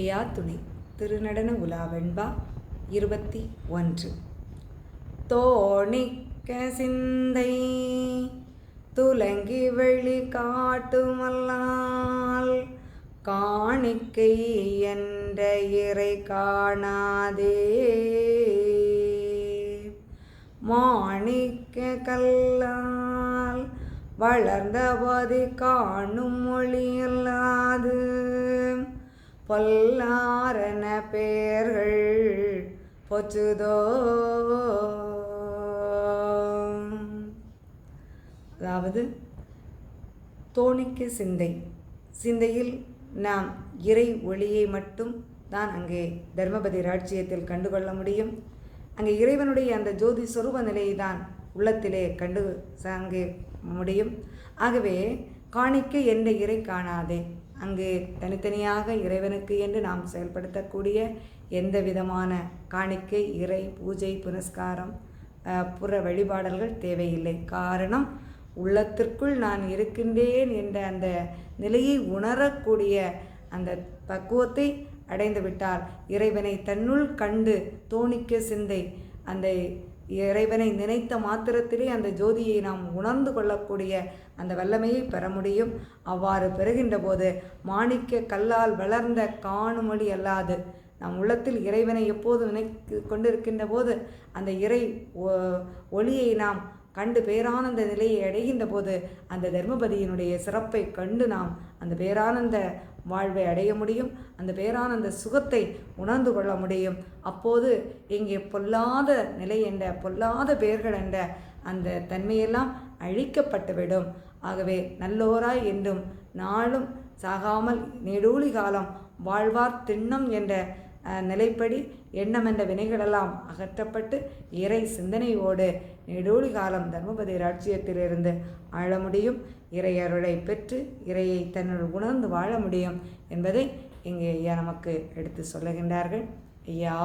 ஐயா துணை திருநடன உலாவெண்பா 21. தோணிக்க சிந்தை துலங்கி வெளி காட்டுமல்லால் காணிக்கை என்ற இறை காணாதே மாணிக்க கல்லால் வளர்ந்தபதி காணும் மொழியல்லாது பொல்லாரன பேர்கள் பொச்சுதோ. அதாவது தோணிக்கு சிந்தையில் நாம் இறை ஒளியை மட்டும் தான் அங்கே தர்மபதி ராஜ்ஜியத்தில் கண்டுகொள்ள முடியும். அங்கே இறைவனுடைய அந்த ஜோதி சொரூப நிலையை தான் உள்ளத்திலே அங்கே முடியும். ஆகவே காணிக்கை என்ற இறை காணாதே. அங்கு தனித்தனியாக இறைவனுக்கு என்று நாம் செயல்படுத்தக்கூடிய எந்த விதமான காணிக்கை, இறை பூஜை, புனஸ்காரம், புற வழிபாடல்கள் தேவையில்லை. காரணம், உள்ளத்திற்குள் நான் இருக்கின்றேன் என்ற அந்த நிலையை உணரக்கூடிய அந்த பக்குவத்தை அடைந்து விட்டால் இறைவனை தன்னுள் கண்டு தோணிக்க சிந்தை அந்த இறைவனை நினைத்த மாத்திரத்திலே அந்த ஜோதியை நாம் உணர்ந்து கொள்ளக்கூடிய அந்த வல்லமையை பெற முடியும். அவ்வாறு பெறுகின்ற போது மாணிக்க கல்லால் வளர்ந்த காணுமொழி அல்லாது நம் உள்ளத்தில் இறைவனை எப்போது நினைத்து கொண்டிருக்கின்ற போது அந்த இறை ஒளியை நாம் கண்டு பேரானந்த நிலையை அடைகின்ற போது அந்த தர்மபதியினுடைய சிறப்பை கண்டு நாம் அந்த பேரானந்த வாழ்வை அடைய முடியும். அந்த பேரானந்த சுகத்தை உணர்ந்து கொள்ள முடியும். அப்போது இங்கே பொல்லாத நிலை என்ற பொல்லாத பெயர்கள் என்ற அந்த தன்மையெல்லாம் அழிக்கப்பட்டுவிடும். ஆகவே நல்லோராய் என்றும் நாளும் சாகாமல் நெடூழி காலம் வாழ்வார் திண்ணம் என்ற நிலைப்படி எண்ணம் என்ற வினைகளெல்லாம் அகற்றப்பட்டு இறை சிந்தனையோடு நெடூழி காலம் தர்மபதி ராஜ்ஜியத்திலிருந்து ஆழ முடியும். இறை அருளை பெற்று இறையை தன்னுள் உணர்ந்து வாழ முடியும் என்பதை இங்கே ஐயா நமக்கு எடுத்து சொல்லுகின்றார்கள். ஐயா